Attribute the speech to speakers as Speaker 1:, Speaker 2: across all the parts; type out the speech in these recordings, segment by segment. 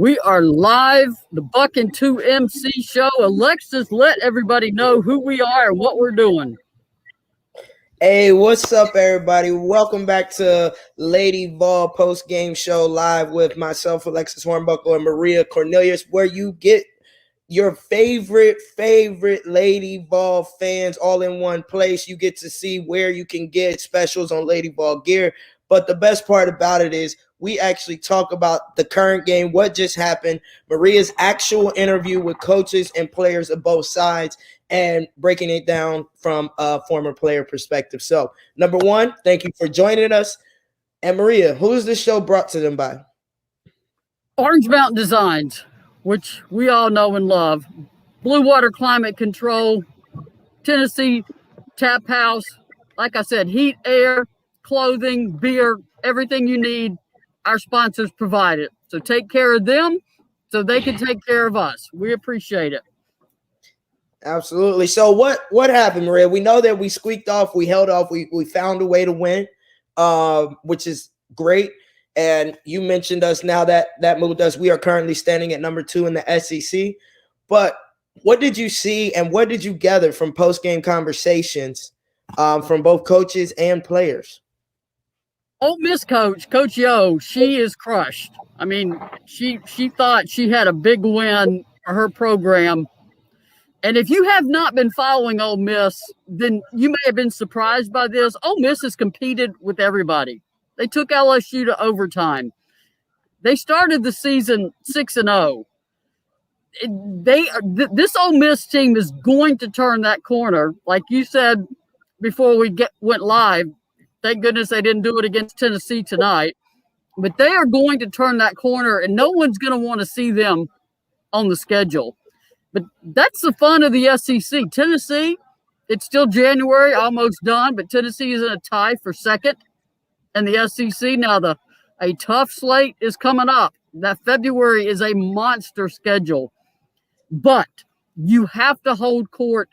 Speaker 1: We are live, the Buck and 2 MC show. Alexis, let everybody know who we are and what we're doing.
Speaker 2: Hey, what's up, everybody? Welcome back to Lady Vol post game show live with myself, Alexis Hornbuckle, and Maria Cornelius, where you get your favorite Lady Vol fans all in one place. You get to see where you can get specials on Lady Vol gear. But the best part about it is we actually talk about the current game, what just happened, Maria's actual interview with coaches and players of both sides, and breaking it down from a former player perspective. So, number one, thank you for joining us. And Maria, who is this show brought to them by?
Speaker 1: Orange Mountain Designs, which we all know and love. Blue Water Climate Control, Tennessee Tap House. Like I said, heat, air, clothing, beer, everything you need, our sponsors provide it. So take care of them so they can take care of us. We appreciate it.
Speaker 2: Absolutely. So what happened, Maria? We know that we squeaked off, we held off, we found a way to win, which is great. And you mentioned us now that moved us. We are currently standing at number 2 in the SEC. But what did you see and what did you gather from post-game conversations from both coaches and players?
Speaker 1: Ole Miss Coach Yo, she is crushed. I mean, she thought she had a big win for her program. And if you have not been following Ole Miss, then you may have been surprised by this. Ole Miss has competed with everybody. They took LSU to overtime. They started the season 6-0. This Ole Miss team is going to turn that corner. Like you said before we went live, thank goodness they didn't do it against Tennessee tonight. But they are going to turn that corner, and no one's going to want to see them on the schedule. But that's the fun of the SEC. Tennessee, it's still January, almost done, but Tennessee is in a tie for second in the SEC. Now, a tough slate is coming up. That February is a monster schedule. But you have to hold court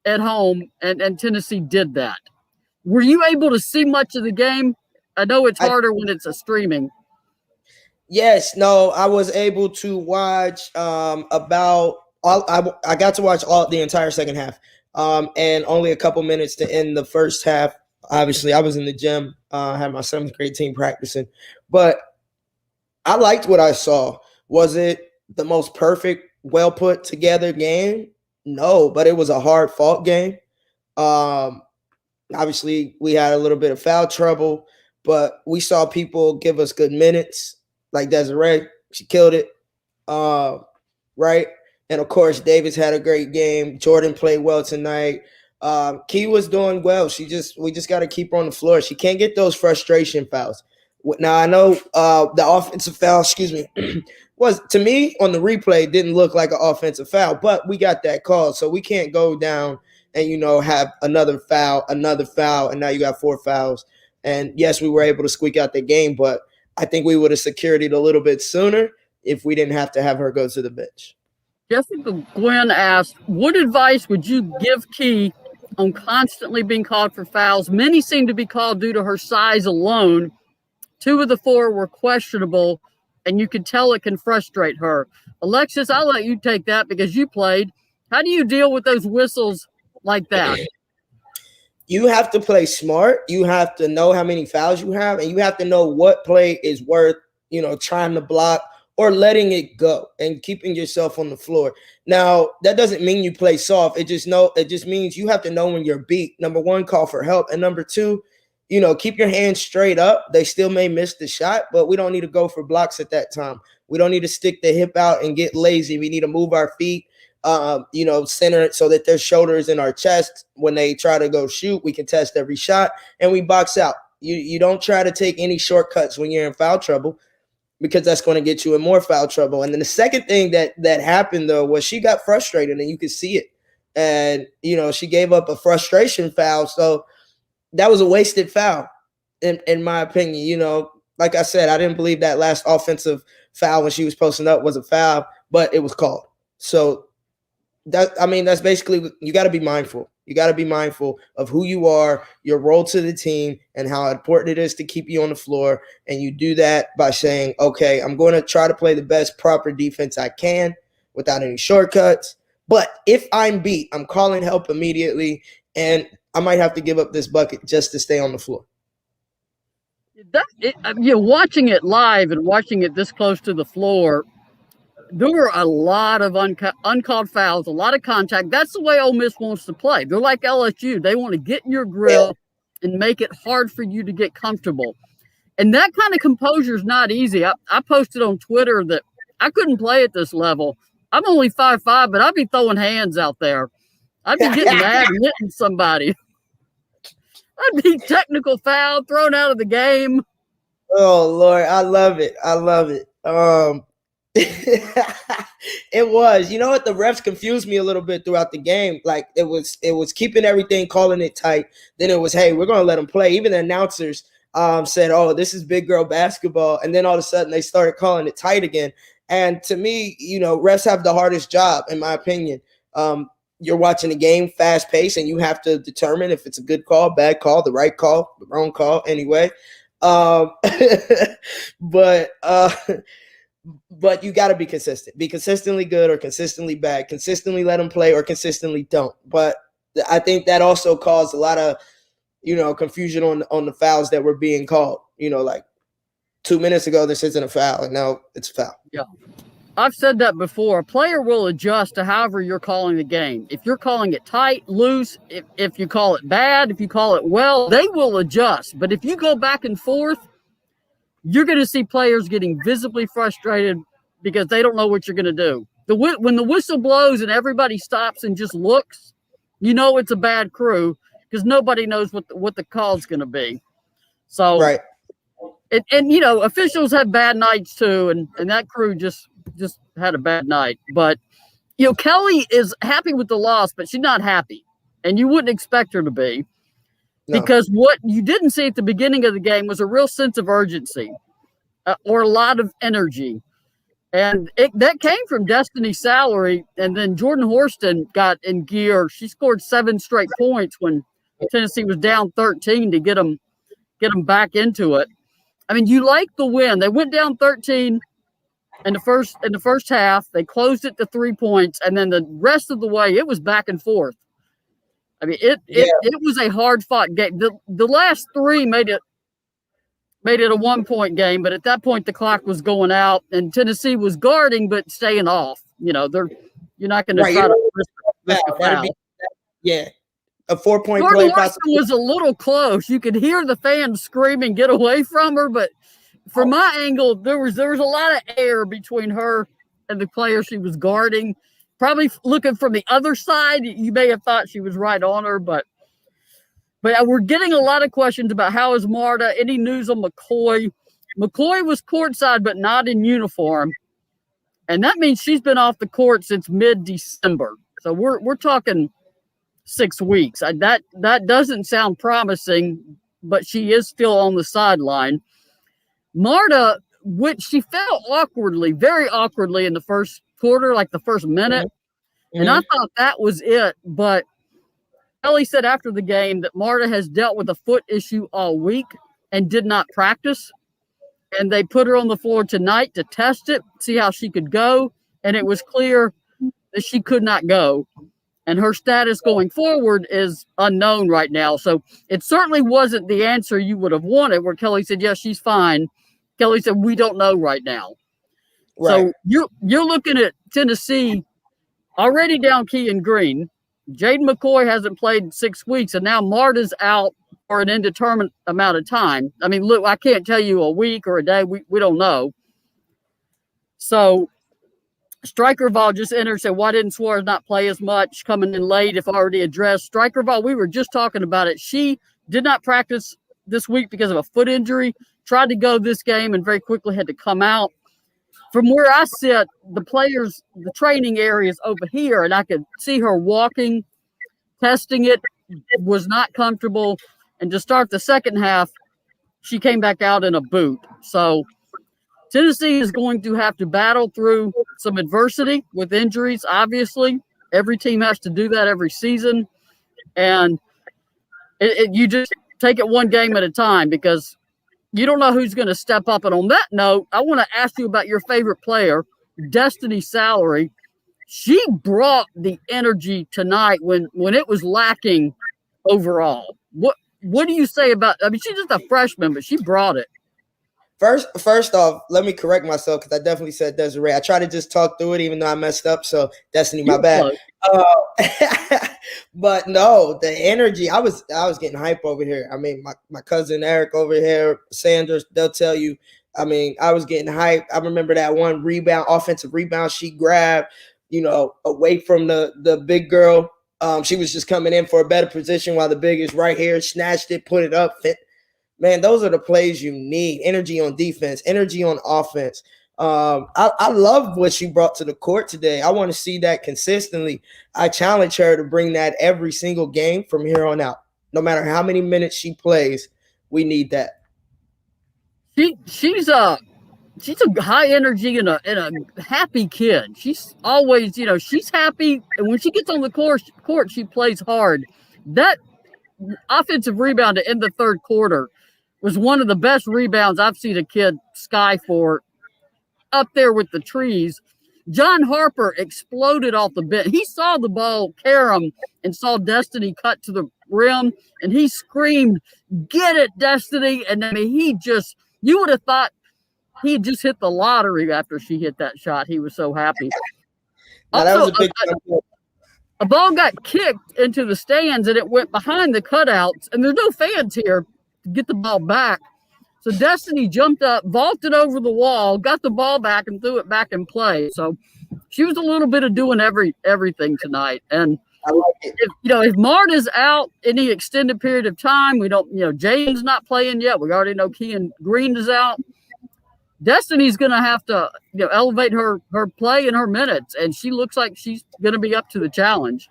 Speaker 1: at home, and Tennessee did that. Were you able to see much of the game? I know it's harder when it's a streaming.
Speaker 2: Yes, no, I was able to watch I got to watch the entire second half, and only a couple minutes to end the first half. Obviously, I was in the gym, had my 7th grade team practicing, but I liked what I saw. Was it the most perfect, well put together game? No, but it was a hard fought game. Obviously, we had a little bit of foul trouble, but we saw people give us good minutes, like Desiree. She killed it, right? And, of course, Davis had a great game. Jordan played well tonight. Key was doing well. We just got to keep her on the floor. She can't get those frustration fouls. Now, I know the offensive foul, was, to me, on the replay, didn't look like an offensive foul, but we got that call, so we can't go down and, have another foul, and now you got 4 fouls. And, yes, we were able to squeak out the game, but I think we would have secured it a little bit sooner if we didn't have to have her go to the bench.
Speaker 1: Jessica Gwen asked, what advice would you give Key on constantly being called for fouls? Many seem to be called due to her size alone. 2 of the 4 were questionable, and you could tell it can frustrate her. Alexis, I'll let you take that because you played. How do you deal with those whistles like that?
Speaker 2: You have to play smart. You have to know how many fouls you have, and you have to know what play is worth, trying to block or letting it go and keeping yourself on the floor. Now, that doesn't mean you play soft. It just means you have to know when you're beat. Number 1, call for help. And number 2, keep your hands straight up. They still may miss the shot, but we don't need to go for blocks at that time. We don't need to stick the hip out and get lazy. We need to move our feet, center it so that their shoulders in our chest. When they try to go shoot, we can test every shot, and we box out. You don't try to take any shortcuts when you're in foul trouble, because that's going to get you in more foul trouble. And then the second thing that happened, though, was she got frustrated, and you could see it. And, she gave up a frustration foul. So that was a wasted foul, in my opinion. Like I said, I didn't believe that last offensive foul when she was posting up was a foul, but it was called. So that's basically, you got to be mindful. You got to be mindful of who you are, your role to the team, and how important it is to keep you on the floor. And you do that by saying, okay, I'm going to try to play the best proper defense I can without any shortcuts. But if I'm beat, I'm calling help immediately, and I might have to give up this bucket just to stay on the floor.
Speaker 1: Watching it live and watching it this close to the floor, there were a lot of uncalled fouls, a lot of contact. That's the way Ole Miss wants to play. They're like LSU. They want to get in your grill and make it hard for you to get comfortable. And that kind of composure is not easy. I posted on Twitter that I couldn't play at this level. I'm only 5'5", but I'd be throwing hands out there. I'd be getting mad and hitting somebody. I'd be technical foul, thrown out of the game.
Speaker 2: Oh, Lord, I love it. I love it. It was, you know what, the refs confused me a little bit throughout the game. Like it was keeping everything, calling it tight. Then it was, hey, we're gonna let them play. Even the announcers said, oh, this is big girl basketball, and then all of a sudden they started calling it tight again. And to me, refs have the hardest job, in my opinion. You're watching a game, fast paced, and you have to determine if it's a good call, bad call, the right call, the wrong call. Anyway, But you got to be consistent. Be consistently good or consistently bad. Consistently let them play or consistently don't. But I think that also caused a lot of, confusion on the fouls that were being called. Like 2 minutes ago, this isn't a foul, and now it's a foul.
Speaker 1: Yeah. I've said that before. A player will adjust to however you're calling the game. If you're calling it tight, loose, if you call it bad, if you call it well, they will adjust. But if you go back and forth, you're going to see players getting visibly frustrated because they don't know what you're going to do. When the whistle blows and everybody stops and just looks, it's a bad crew because nobody knows what the call's going to be. So,
Speaker 2: right.
Speaker 1: And officials have bad nights too, and that crew just had a bad night. But Kelly is happy with the loss, but she's not happy, and you wouldn't expect her to be. No. Because what you didn't see at the beginning of the game was a real sense of urgency or a lot of energy. And that came from Destiny Salary. And then Jordan Horston got in gear. She scored 7 straight points when Tennessee was down 13 to get them back into it. I mean, you like the win. They went down 13 in the first half. They closed it to 3 points. And then the rest of the way, it was back and forth. I mean, it was a hard-fought game. The last 3 made it a 1-point game, but at that point the clock was going out, and Tennessee was guarding but staying off. You're not going to try to risk a foul.
Speaker 2: A 4-point
Speaker 1: play.
Speaker 2: Jordan Horston
Speaker 1: was a little close. You could hear the fans screaming, "Get away from her!" But from my angle, there was a lot of air between her and the player she was guarding. Probably looking from the other side, you may have thought she was right on her, but we're getting a lot of questions about how is Marta. Any news on McCoy? McCoy was courtside, but not in uniform, and that means she's been off the court since mid-December. So we're talking 6 weeks. That doesn't sound promising, but she is still on the sideline. Marta, which she fell awkwardly, very awkwardly in the first quarter, like the first minute. Mm-hmm. And I thought that was it. But Kelly said after the game that Marta has dealt with a foot issue all week and did not practice. And they put her on the floor tonight to test it, see how she could go. And it was clear that she could not go. And her status going forward is unknown right now. So it certainly wasn't the answer you would have wanted where Kelly said, yes, she's fine. Kelly said, we don't know right now. Right. So you're looking at Tennessee already down Keon Green. Jaden McCoy hasn't played in 6 weeks, and now Marta's out for an indeterminate amount of time. I mean, look, I can't tell you a week or a day. We don't know. So Striker Vol just entered and said, why didn't Suarez not play as much coming in late if already addressed? Striker Vol, we were just talking about it. She did not practice this week because of a foot injury, tried to go this game and very quickly had to come out. From where I sit, the training area is over here, and I could see her walking, testing it, was not comfortable. And to start the second half, she came back out in a boot. So Tennessee is going to have to battle through some adversity with injuries, obviously. Every team has to do that every season. And you just take it one game at a time because you don't know who's going to step up. And on that note, I want to ask you about your favorite player, Destiny Salary. She brought the energy tonight when it was lacking overall. What do you say about? I mean, she's just a freshman, but she brought it.
Speaker 2: First off, let me correct myself because I definitely said Desiree. I tried to just talk through it, even though I messed up. So Destiny, my bad. But no, the energy. I was getting hype over here. I mean, my cousin Eric over here, Sanders, they'll tell you. I mean, I was getting hype. I remember that one offensive rebound she grabbed, away from the big girl. She was just coming in for a better position while the big is right here, snatched it, put it up. Man, those are the plays you need. Energy on defense, energy on offense. I love what she brought to the court today. I want to see that consistently. I challenge her to bring that every single game from here on out. No matter how many minutes she plays, we need that.
Speaker 1: She's a high energy and a happy kid. She's always, she's happy, and when she gets on the court, she plays hard. That offensive rebound to end the third quarter was one of the best rebounds I've seen a kid sky for, up there with the trees. John Harper exploded off the bench. He saw the ball carom and saw Destiny cut to the rim, and he screamed, "Get it, Destiny!" And I mean, you would have thought he had just hit the lottery after she hit that shot. He was so happy.
Speaker 2: Now, that was a big
Speaker 1: a ball got kicked into the stands, and it went behind the cutouts, and there's no fans here to get the ball back. So Destiny jumped up, vaulted over the wall, got the ball back, and threw it back in play. So she was a little bit of doing everything tonight. And
Speaker 2: I like it.
Speaker 1: If Marta's out any extended period of time, we don't, Jaden's not playing yet. We already know Kean Green is out. Destiny's going to have to, elevate her play and her minutes, and she looks like she's going to be up to the challenge.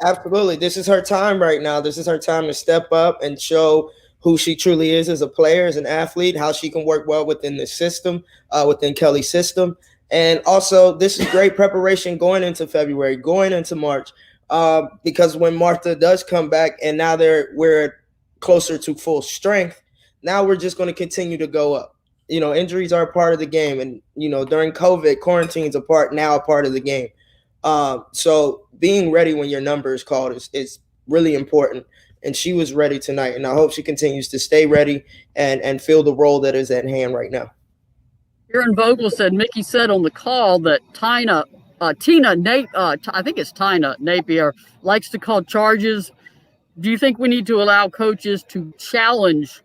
Speaker 2: Absolutely. This is her time right now. This is her time to step up and show who she truly is as a player, as an athlete, how she can work well within the system, within Kelly's system. And also, this is great preparation going into February, going into March, because when Martha does come back and now we're closer to full strength, now we're just going to continue to go up. Injuries are a part of the game. And, during COVID, quarantine's a part of the game. So being ready when your number is called is really important. And she was ready tonight. And I hope she continues to stay ready and feel the role that is at hand right now.
Speaker 1: Aaron Vogel said, Mickey said on the call that Tina Napier likes to call charges. Do you think we need to allow coaches to challenge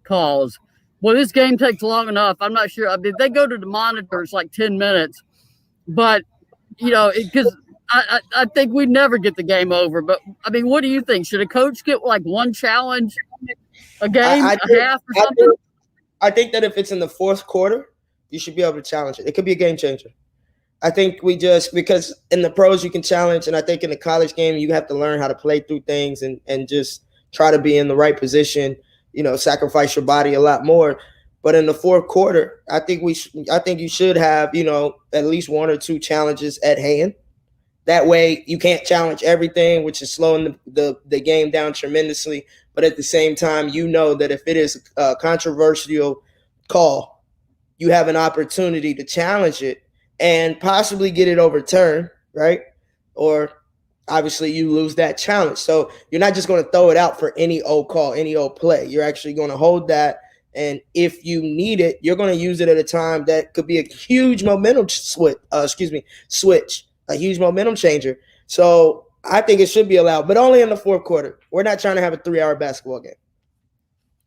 Speaker 1: calls? Well, this game takes long enough. I'm not sure. I mean, they go to the monitors like 10 minutes. But, because I think we'd never get the game over. But, I mean, what do you think? Should a coach get like one challenge a game, half or something?
Speaker 2: I think that if it's in the fourth quarter, you should be able to challenge it. It could be a game changer. I think because in the pros you can challenge, and I think in the college game you have to learn how to play through things and just try to be in the right position, sacrifice your body a lot more. But in the fourth quarter, I think you should have, at least one or two challenges at hand. That way you can't challenge everything, which is slowing the game down tremendously. But at the same time, that if it is a controversial call, you have an opportunity to challenge it and possibly get it overturned, right? Or obviously you lose that challenge. So you're not just going to throw it out for any old call, any old play. You're actually going to hold that. And if you need it, you're going to use it at a time that could be a huge momentum switch, a huge momentum changer. So I think it should be allowed, but only in the fourth quarter. We're not trying to have a 3-hour basketball game.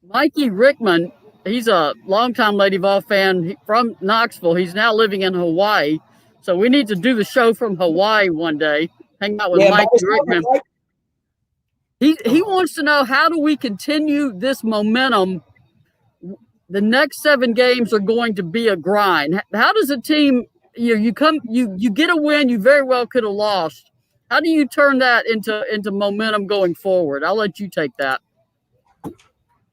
Speaker 1: Mikey Rickman, he's a longtime Lady Vol fan from Knoxville. He's now living in Hawaii. So we need to do the show from Hawaii one day. Hang out with Mikey Rickman. He wants to know, how do we continue this momentum? The next 7 games are going to be a grind. How does a team, you get a win, you very well could have lost. How do you turn that into momentum going forward? I'll let you take that.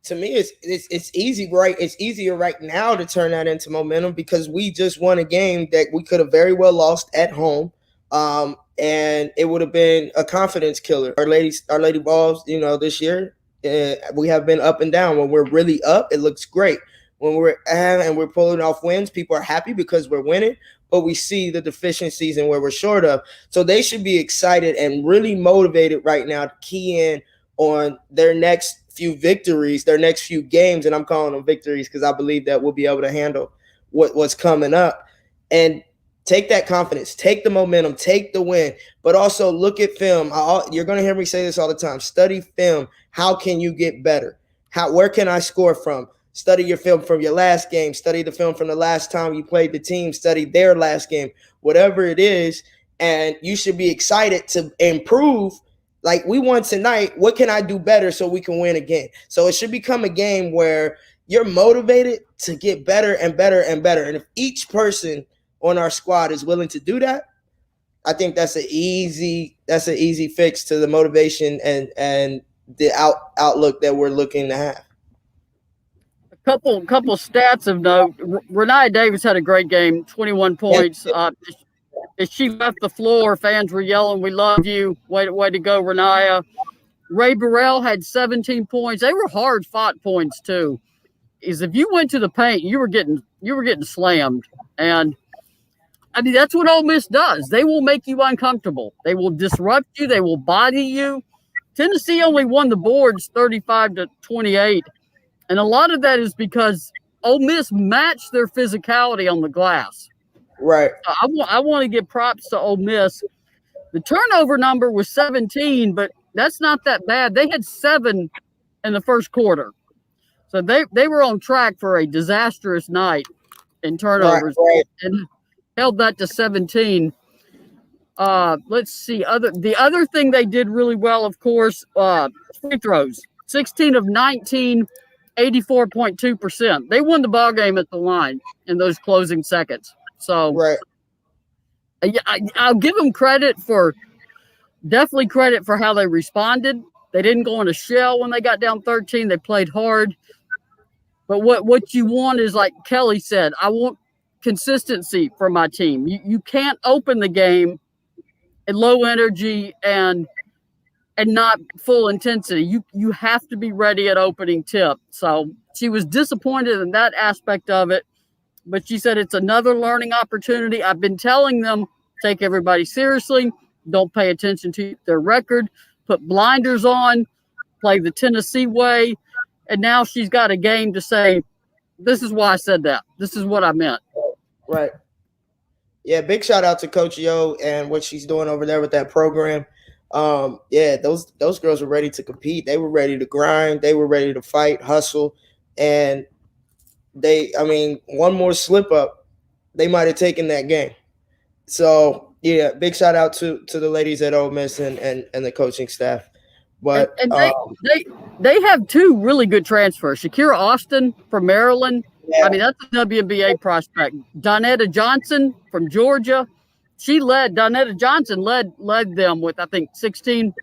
Speaker 2: To me, it's easy, right? It's easier right now to turn that into momentum because we just won a game that we could have very well lost at home. and it would have been a confidence killer. Our Lady Vols, this year, we have been up and down. When we're really up, it looks great. When we're and we're pulling off wins, people are happy because we're winning, but we see the deficiencies and where we're short of. So they should be excited and really motivated right now to key in on their next few victories, their next few games, and I'm calling them victories because I believe that we'll be able to handle what's coming up. And take that confidence, take the momentum, take the win, but also look at film. You're going to hear me say this all the time. Study film. How can you get better? Where can I score from? Study your film from your last game. Study the film from the last time you played the team. Study their last game, whatever it is. And you should be excited to improve. Like we won tonight. What can I do better so we can win again? So it should become a game where you're motivated to get better and better and better. And if each person on our squad is willing to do that, I think that's an easy fix to the motivation and the outlook that we're looking to have.
Speaker 1: Couple stats of note. Renee Davis had a great game, 21 points. As she left the floor, fans were yelling, "We love you! Way to go, Renee!" Ray Burrell had 17 points. They were hard fought points too. Is if you went to the paint, you were getting slammed, and I mean that's what Ole Miss does. They will make you uncomfortable. They will disrupt you. They will body you. Tennessee only won the boards 35-28. And a lot of that is because Ole Miss matched their physicality on the glass.
Speaker 2: Right.
Speaker 1: I want to give props to Ole Miss. The turnover number was 17, but that's not that bad. They had 7 in the first quarter. So they were on track for a disastrous night in turnovers and held that to 17. Let's see. The other thing they did really well, of course, free throws. 16 of 19. 84.2%. They won the ball game at the line in those closing seconds. So I'll give them definitely credit for how they responded. They didn't go in a shell when they got down 13. They played hard. But what you want is, like Kelly said, I want consistency from my team. You can't open the game at low energy and not full intensity. You have to be ready at opening tip. So she was disappointed in that aspect of it, but she said it's another learning opportunity. I've been telling them, take everybody seriously, don't pay attention to their record, put blinders on, play the Tennessee way, and now she's got a game to say, this is why I said that. This is what I meant.
Speaker 2: Right. Yeah, big shout out to Coach Yo and what she's doing over there with that program. Those girls were ready to compete. They were ready to grind. They were ready to fight, hustle, and one more slip up, they might have taken that game. So yeah, big shout out to the ladies at Ole Miss and the coaching staff. But
Speaker 1: they have 2 really good transfers. Shakira Austin from Maryland. Yeah. I mean, that's a WNBA prospect. Donetta Johnson from Georgia. Donetta Johnson led them with, I think, 16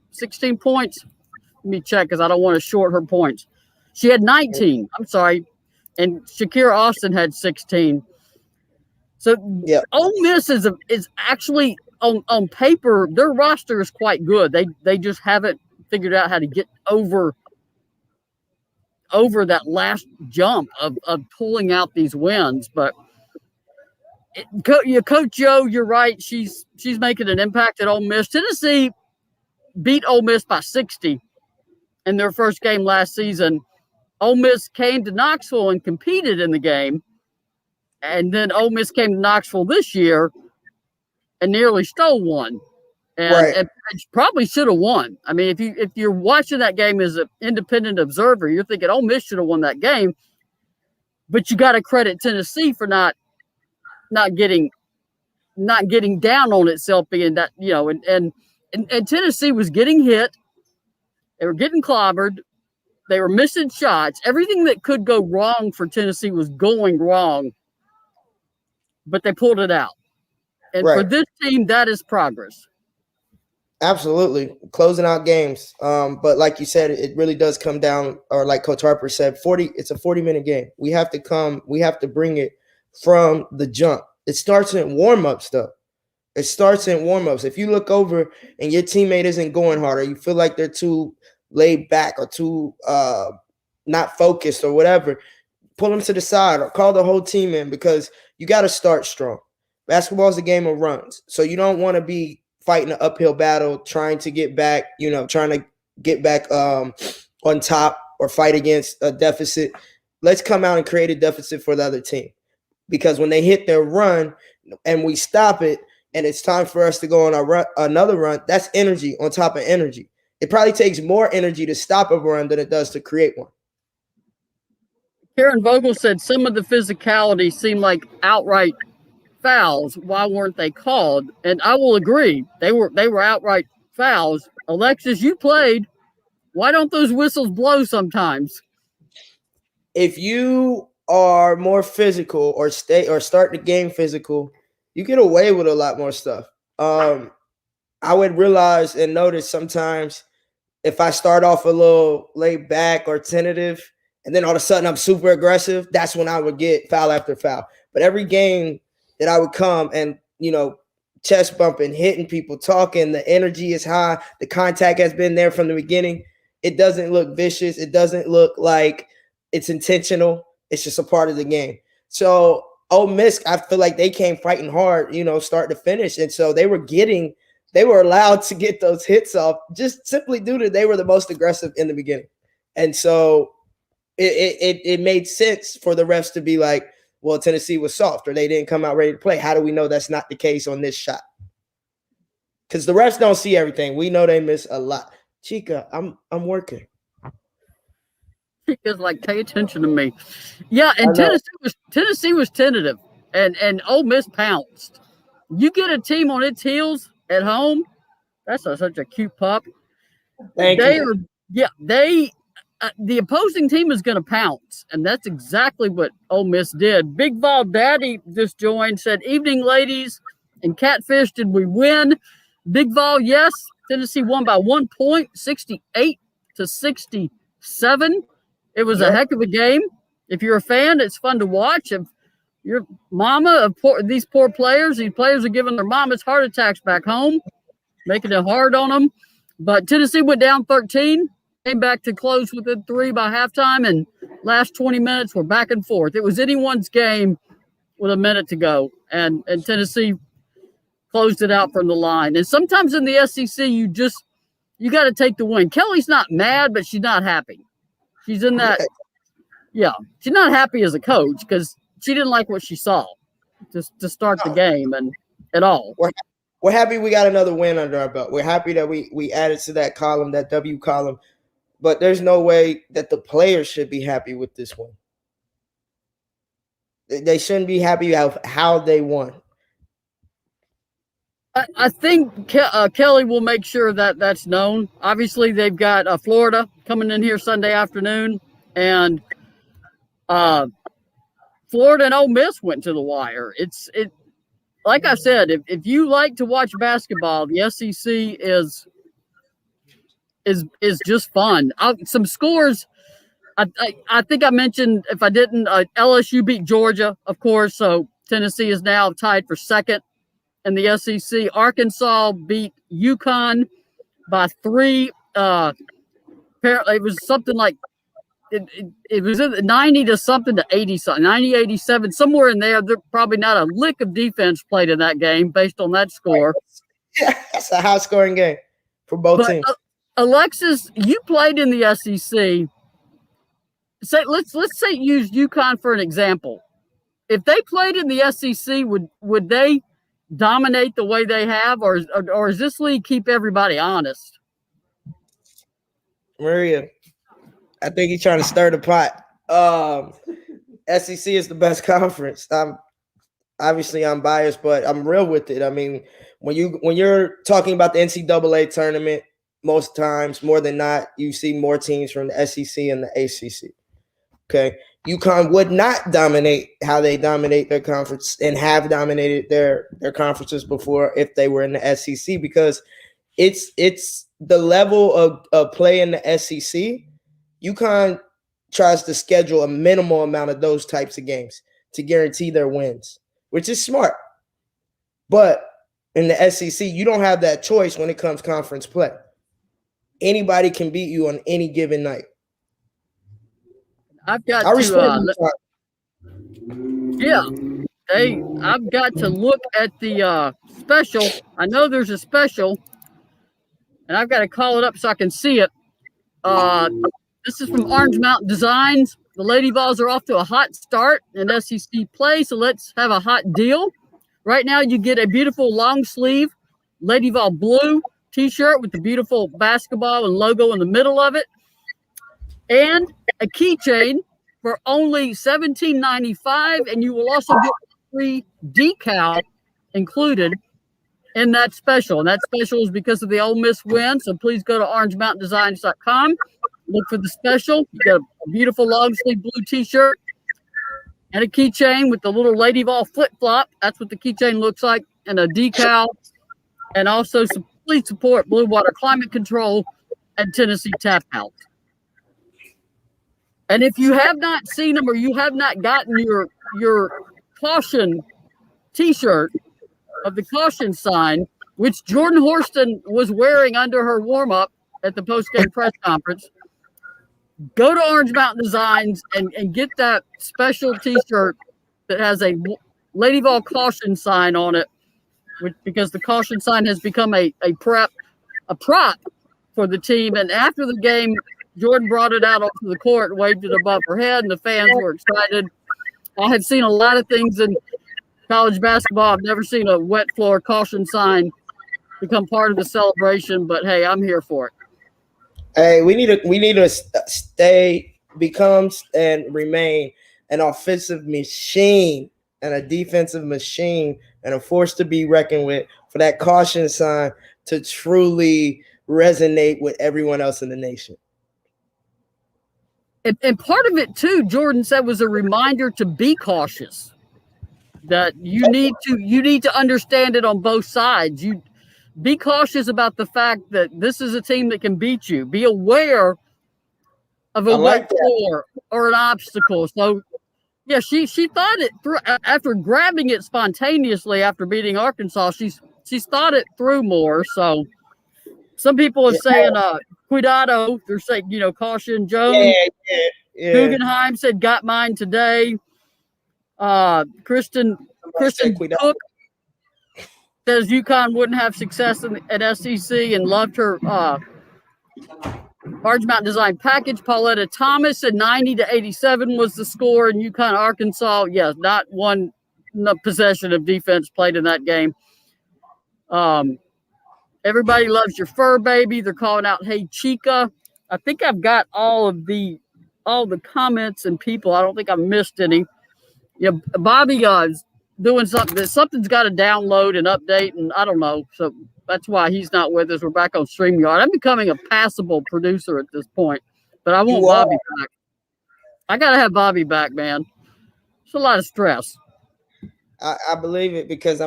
Speaker 1: points. Let me check because I don't want to short her points. She had 19. I'm sorry. And Shakira Austin had 16. So Ole Miss is actually on paper, their roster is quite good. They just haven't figured out how to get over that last jump of pulling out these wins. But Coach Joe, you're right. She's making an impact at Ole Miss. Tennessee beat Ole Miss by 60 in their first game last season. Ole Miss came to Knoxville and competed in the game. And then Ole Miss came to Knoxville this year and nearly stole one. And probably should have won. I mean, if you're watching that game as an independent observer, you're thinking Ole Miss should have won that game. But you got to credit Tennessee for not getting down on itself, being that, and Tennessee was getting hit. They were getting clobbered. They were missing shots. Everything that could go wrong for Tennessee was going wrong, but they pulled it out. And for this team, that is progress.
Speaker 2: Absolutely. Closing out games. But like you said, it really does come down, or like Coach Harper said, it's a 40-minute game. We have to bring it from the jump. It starts in warm-up stuff. It starts in warm-ups. If you look over and your teammate isn't going hard, or you feel like they're too laid back or too not focused or whatever, pull them to the side or call the whole team in, because you got to start strong. Basketball is a game of runs. So you don't want to be fighting an uphill battle, trying to get back, trying to get back on top or fight against a deficit. Let's come out and create a deficit for the other team. Because when they hit their run and we stop it, and it's time for us to go on another run, that's energy on top of energy. It probably takes more energy to stop a run than it does to create one.
Speaker 1: Karen Vogel said some of the physicality seemed like outright fouls. Why weren't they called? And I will agree. They were outright fouls. Alexis, you played. Why don't those whistles blow sometimes?
Speaker 2: If you are more physical or start the game physical, you get away with a lot more stuff. I would realize and notice sometimes if I start off a little laid back or tentative, and then all of a sudden I'm super aggressive, that's when I would get foul after foul. But every game that I would come and, chest bumping, hitting people, talking, the energy is high, the contact has been there from the beginning. It doesn't look vicious. It doesn't look like it's intentional. It's just a part of the game. So Ole Miss, I feel like they came fighting hard, start to finish. And so they were allowed to get those hits off just simply due to they were the most aggressive in the beginning. And so it made sense for the refs to be like, well, Tennessee was soft or they didn't come out ready to play. How do we know that's not the case on this shot? Because the refs don't see everything. We know they miss a lot. Chica, I'm working.
Speaker 1: Chica's like, pay attention to me. Yeah, and Tennessee was tentative, and Ole Miss pounced. You get a team on its heels at home, that's such a cute pup.
Speaker 2: Thank you.
Speaker 1: The opposing team is going to pounce, and that's exactly what Ole Miss did. Big Vol Daddy just joined, said, evening, ladies, and Catfish, did we win? Big Vol, yes. Tennessee won by 1 point, 68-67. It was a heck of a game. If you're a fan, it's fun to watch. If your mama, these poor players, these players are giving their mamas heart attacks back home, making it hard on them. But Tennessee went down 13, came back to close within 3 by halftime, and last 20 minutes were back and forth. It was anyone's game with a minute to go, and Tennessee closed it out from the line. And sometimes in the SEC, you got to take the win. Kelly's not mad, but she's not happy. She's in that, she's not happy as a coach because she didn't like what she saw to start the game and at all.
Speaker 2: We're happy we got another win under our belt. We're happy that we added to that column, that W column. But there's no way that the players should be happy with this one. They shouldn't be happy how they won.
Speaker 1: I think Kelly will make sure that that's known. Obviously, they've got Florida coming in here Sunday afternoon, and Florida and Ole Miss went to the wire. It like I said, if you like to watch basketball, the SEC is just fun. Some scores. I think I mentioned, if I didn't, LSU beat Georgia, of course. So Tennessee is now tied for second in the SEC. Arkansas beat UConn by 3. Apparently, it was something like it was 90 to something to 80 something, 90, 87, somewhere in there. There's probably not a lick of defense played in that game based on that score.
Speaker 2: Yeah, that's a high scoring game for both teams.
Speaker 1: Alexis, you played in the SEC. Let's say use UConn for an example. If they played in the SEC, would they dominate the way they have, or does this league keep everybody honest?
Speaker 2: Maria, I think he's trying to stir the pot. SEC is the best conference. I'm biased, but I'm real with it. I mean, when you're talking about the NCAA tournament, most times, more than not, you see more teams from the SEC and the ACC. Okay, UConn would not dominate how they dominate their conference and have dominated their conferences before if they were in the SEC, because it's the level of play in the SEC. UConn tries to schedule a minimal amount of those types of games to guarantee their wins, which is smart. But In the SEC, you don't have that choice when it comes conference play. Anybody can beat you on any given night.
Speaker 1: I've got
Speaker 2: I respect
Speaker 1: I've got to look at the special. I know there's a special, and I've got to call it up so I can see it. This is from Orange Mountain Designs. The Lady Vols are off to a hot start in SEC play, so let's have a hot deal. Right now, you get a beautiful long sleeve Lady Vol blue t-shirt with the beautiful basketball and logo in the middle of it, and a keychain for only $17.95, and you will also get a free decal included in that special. And that special is because of the Ole Miss win, so please go to orangemountaindesigns.com. Look for the special. You got a beautiful long sleeve blue t-shirt and a keychain with the little Lady Vol flip-flop. That's what the keychain looks like, and a decal. And also, please support Blue Water Climate Control and Tennessee Tap House. And if you have not seen them or you have not gotten your caution t-shirt of the caution sign, which Jordan Horston was wearing under her warm-up at the post-game press conference, go to Orange Mountain Designs and get that special t-shirt that has a Lady Vol caution sign on it, because the caution sign has become a prop for the team. And after the game, Jordan brought it out onto the court and waved it above her head, and the fans were excited. I have seen a lot of things in college basketball. I've never seen a wet floor caution sign become part of the celebration, but hey, I'm here for it.
Speaker 2: Hey, we need to become and remain an offensive machine and a defensive machine and a force to be reckoned with for that caution sign to truly resonate with everyone else in the nation.
Speaker 1: And part of it too, Jordan said, was a reminder to be cautious. That you need to understand it on both sides. You be cautious about the fact that this is a team that can beat you. Be aware of a wet floor or an obstacle. So, yeah, she thought it through after grabbing it spontaneously after beating Arkansas. She's thought it through more. So, some people are saying cuidado. They're saying, caution. Jones.
Speaker 2: Yeah.
Speaker 1: Guggenheim said got mine today. Kristen Cook says UConn wouldn't have success at SEC and loved her Orange Mountain Design package. Pauletta Thomas said 90-87 was the score in UConn, Arkansas. Yes, not one possession of defense played in that game. Everybody loves your fur baby. They're calling out, hey, Chica. I think I've got all the comments and people. I don't think I missed any. Bobby is doing something. Something's got to download and update, and I don't know. So that's why he's not with us. We're back on StreamYard. I'm becoming a passable producer at this point, but I want Bobby back. I got to have Bobby back, man. It's a lot of stress.
Speaker 2: I believe it because,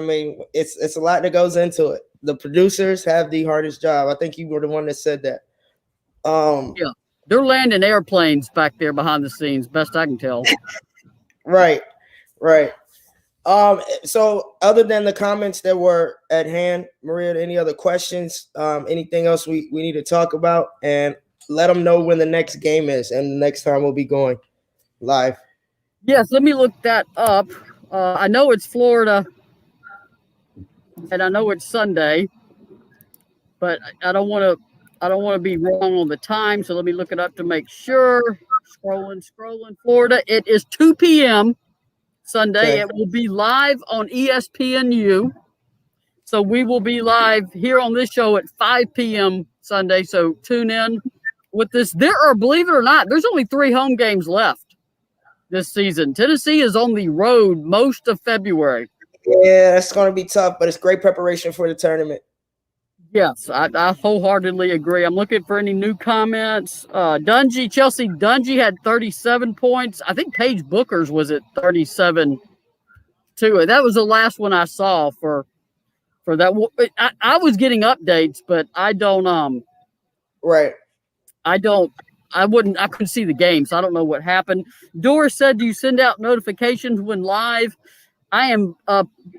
Speaker 2: it's a lot that goes into it. The producers have the hardest job. I think you were the one that said that.
Speaker 1: Yeah, they're landing airplanes back there behind the scenes, best I can tell.
Speaker 2: Right. So other than the comments that were at hand, Maria, any other questions? Anything else we need to talk about? And let them know when the next game is and the next time we'll be going live.
Speaker 1: Yes, let me look that up. I know it's Florida and I know it's Sunday, but I don't want to be wrong on the time. So let me look it up to make sure. Scrolling. Florida. It is 2 p.m. Sunday. Okay. It will be live on ESPNU. So we will be live here on this show at 5 p.m. Sunday. So tune in with this. Believe it or not, there's only 3 home games left this season. Tennessee is on the road most of February.
Speaker 2: Yeah, that's going to be tough, but it's great preparation for the tournament.
Speaker 1: Yes, I wholeheartedly agree. I'm looking for any new comments. Chelsea Dungy had 37 points. I think Paige Booker's was at 37 too. That was the last one I saw for that. I was getting updates, but I don't.
Speaker 2: Right.
Speaker 1: I couldn't see the game, so I don't know what happened. Doris said, do you send out notifications when live? I am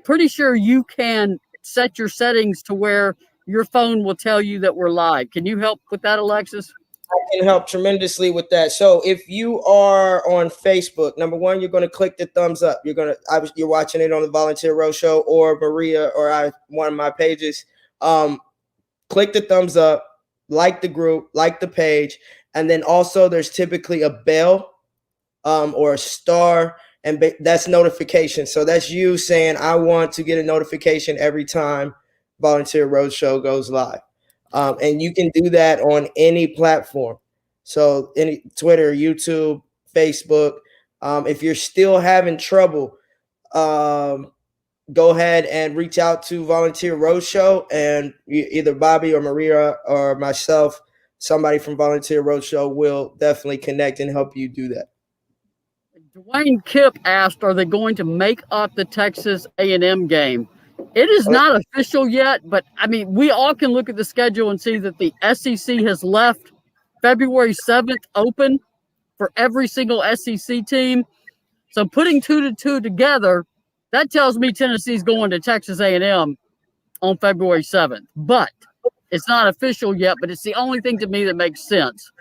Speaker 1: pretty sure you can set your settings to where your phone will tell you that we're live. Can you help with that, Alexis?
Speaker 2: I can help tremendously with that. So if you are on Facebook, number one, you're going to click the thumbs up. You're watching it on the Volunteer Row Show or Maria or one of my pages. Click the thumbs up, like the group, like the page, and then also there's typically a bell or a star, and that's notification. So that's you saying, I want to get a notification every time Volunteer Roadshow goes live. And you can do that on any platform. So any Twitter, YouTube, Facebook. If you're still having trouble, go ahead and reach out to Volunteer Roadshow, and either Bobby or Maria or myself, somebody from Volunteer Roadshow will definitely connect and help you do that.
Speaker 1: Dwayne Kipp asked, are they going to make up the Texas A&M game? It is not official yet, but I mean, we all can look at the schedule and see that the SEC has left February 7th open for every single SEC team. So putting 2 to 2 together, that tells me Tennessee's going to Texas A&M on February 7th. But it's not official yet, but it's the only thing to me that makes sense.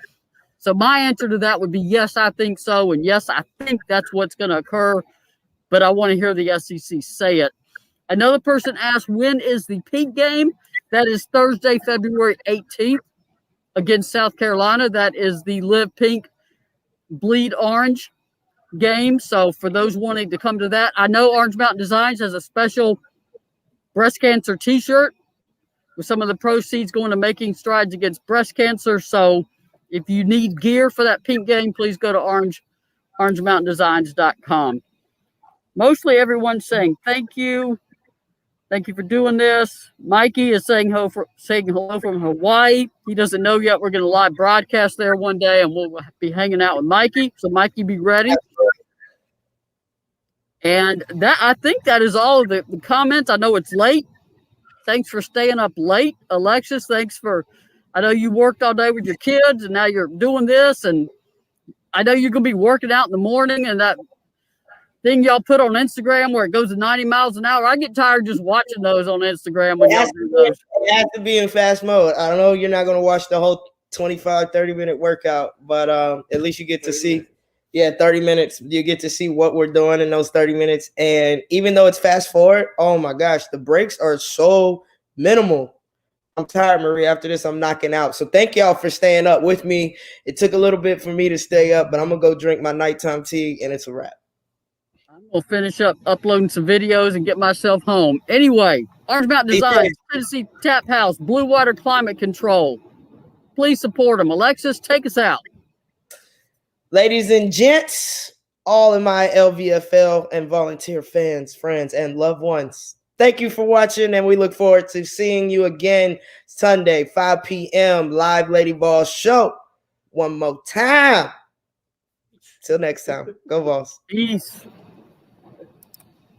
Speaker 1: So my answer to that would be yes, I think so, and yes, I think that's what's going to occur, but I want to hear the SEC say it. Another person asked, when is the Pink game? That is Thursday, February 18th against South Carolina. That is the Live Pink, Bleed Orange game. So for those wanting to come to that, I know Orange Mountain Designs has a special breast cancer t-shirt with some of the proceeds going to Making Strides Against Breast Cancer. So if you need gear for that Pink game, please go to orangemountaindesigns.com. Mostly everyone's saying thank you. Thank you for doing this. Mikey is saying hello from Hawaii. He doesn't know yet. We're going to live broadcast there one day, and we'll be hanging out with Mikey. So Mikey, be ready. And that, I think that is all of the comments. I know it's late. Thanks for staying up late. Alexis, I know you worked all day with your kids, and now you're doing this. And I know you're going to be working out in the morning, and that thing y'all put on Instagram where it goes to 90 miles an hour. I get tired just watching those on Instagram when y'all do those.
Speaker 2: It has to be in fast mode. I don't know, you're not going to watch the whole 25, 30-minute workout, but at least you get to see, 30 minutes. You get to see what we're doing in those 30 minutes. And even though it's fast forward, oh my gosh, the breaks are so minimal. I'm tired, Marie. After this, I'm knocking out. So thank y'all for staying up with me. It took a little bit for me to stay up, but I'm going to go drink my nighttime tea, and it's a wrap.
Speaker 1: We'll finish up uploading some videos and get myself home. Anyway, Orange Mountain Designs, Tennessee Tap House, Blue Water Climate Control. Please support them. Alexis, take us out.
Speaker 2: Ladies and gents, all of my LVFL and volunteer fans, friends, and loved ones, thank you for watching, and we look forward to seeing you again Sunday, 5 p.m., live Lady Vol show. One more time. Till next time. Go Vols.
Speaker 1: Peace.